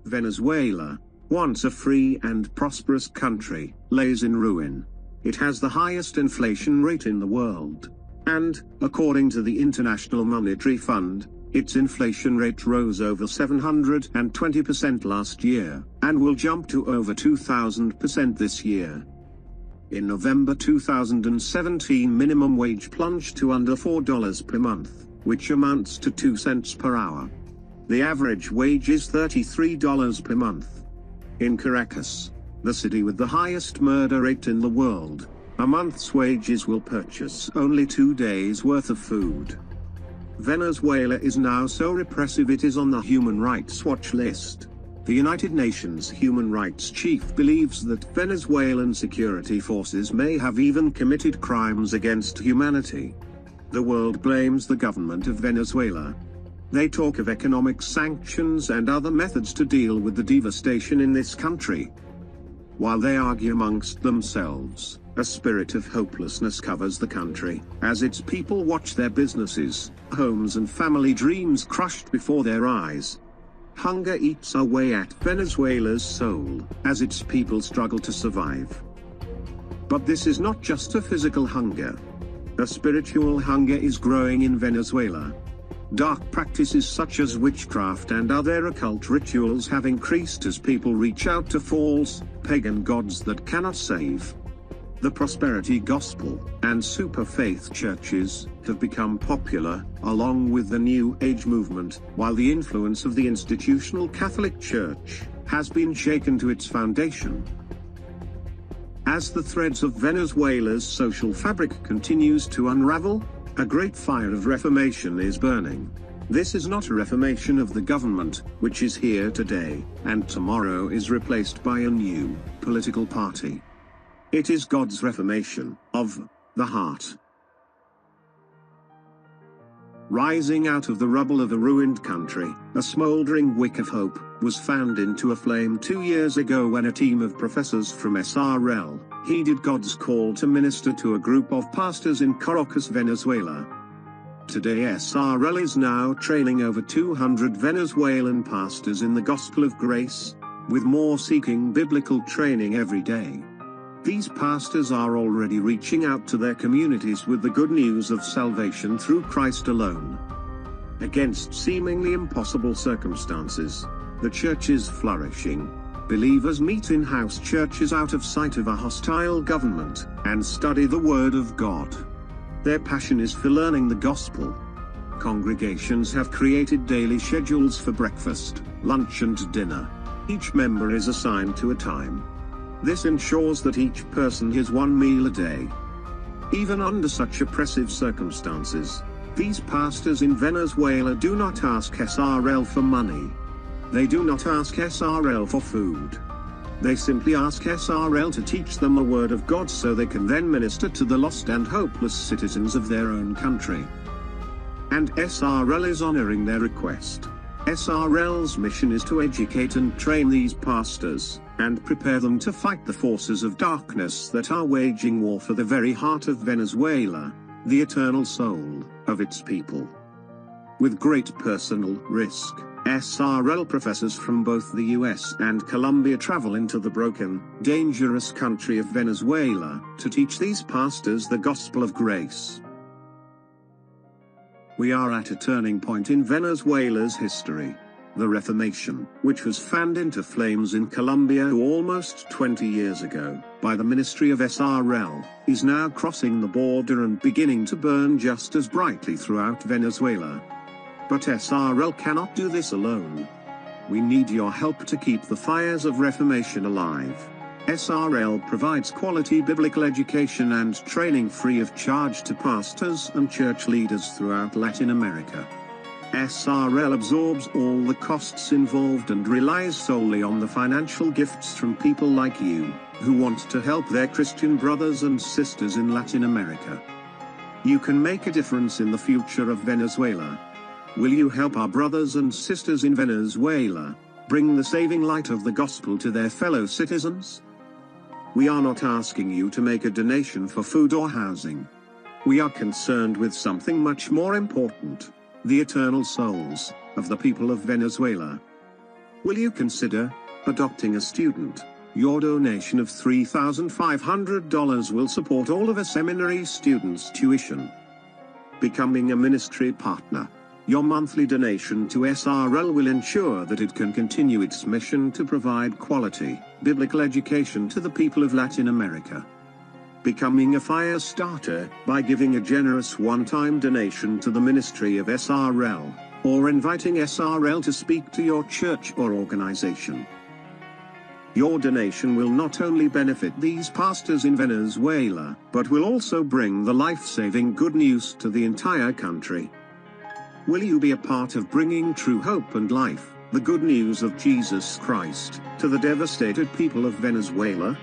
Venezuela, once a free and prosperous country, lays in ruin. It has the highest inflation rate in the world. And, according to the International Monetary Fund, its inflation rate rose over 720% last year, and will jump to over 2,000% this year. In November 2017, minimum wage plunged to under $4 per month, which amounts to 2 cents per hour. The average wage is $33 per month. In Caracas, the city with the highest murder rate in the world, a month's wages will purchase only 2 days' worth of food. Venezuela is now so repressive it is on the Human Rights Watch list. The United Nations Human Rights Chief believes that Venezuelan security forces may have even committed crimes against humanity. The world blames the government of Venezuela. They talk of economic sanctions and other methods to deal with the devastation in this country. While they argue amongst themselves, a spirit of hopelessness covers the country, as its people watch their businesses, homes and family dreams crushed before their eyes. Hunger eats away at Venezuela's soul, as its people struggle to survive. But this is not just a physical hunger. A spiritual hunger is growing in Venezuela. Dark practices such as witchcraft and other occult rituals have increased as people reach out to false, pagan gods that cannot save. The prosperity gospel and super faith churches have become popular, along with the New Age movement, while the influence of the institutional Catholic Church has been shaken to its foundation. As the threads of Venezuela's social fabric continues to unravel, a great fire of reformation is burning. This is not a reformation of the government, which is here today, and tomorrow is replaced by a new political party. It is God's reformation of the heart. Rising out of the rubble of a ruined country, a smoldering wick of hope was fanned into a flame 2 years ago when a team of professors from SRL heeded God's call to minister to a group of pastors in Caracas, Venezuela. Today SRL is now training over 200 Venezuelan pastors in the gospel of grace, with more seeking biblical training every day. These pastors are already reaching out to their communities with the good news of salvation through Christ alone. Against seemingly impossible circumstances, the church is flourishing. Believers meet in house churches out of sight of a hostile government, and study the Word of God. Their passion is for learning the gospel. Congregations have created daily schedules for breakfast, lunch and dinner. Each member is assigned to a time. This ensures that each person has one meal a day. Even under such oppressive circumstances, these pastors in Venezuela do not ask SRL for money. They do not ask SRL for food. They simply ask SRL to teach them the Word of God so they can then minister to the lost and hopeless citizens of their own country. And SRL is honoring their request. SRL's mission is to educate and train these pastors, and prepare them to fight the forces of darkness that are waging war for the very heart of Venezuela, the eternal soul of its people. With great personal risk, SRL professors from both the US and Colombia travel into the broken, dangerous country of Venezuela to teach these pastors the gospel of grace. We are at a turning point in Venezuela's history. The Reformation, which was fanned into flames in Colombia almost 20 years ago, by the ministry of SRL, is now crossing the border and beginning to burn just as brightly throughout Venezuela. But SRL cannot do this alone. We need your help to keep the fires of Reformation alive. SRL provides quality biblical education and training free of charge to pastors and church leaders throughout Latin America. SRL absorbs all the costs involved and relies solely on the financial gifts from people like you, who want to help their Christian brothers and sisters in Latin America. You can make a difference in the future of Venezuela. Will you help our brothers and sisters in Venezuela bring the saving light of the gospel to their fellow citizens? We are not asking you to make a donation for food or housing. We are concerned with something much more important: the eternal souls of the people of Venezuela. Will you consider adopting a student? Your donation of $3,500 will support all of a seminary student's tuition. Becoming a ministry partner. Your monthly donation to SRL will ensure that it can continue its mission to provide quality biblical education to the people of Latin America. Becoming a fire starter by giving a generous one-time donation to the ministry of SRL, or inviting SRL to speak to your church or organization. Your donation will not only benefit these pastors in Venezuela, but will also bring the life-saving good news to the entire country. Will you be a part of bringing true hope and life, the good news of Jesus Christ, to the devastated people of Venezuela?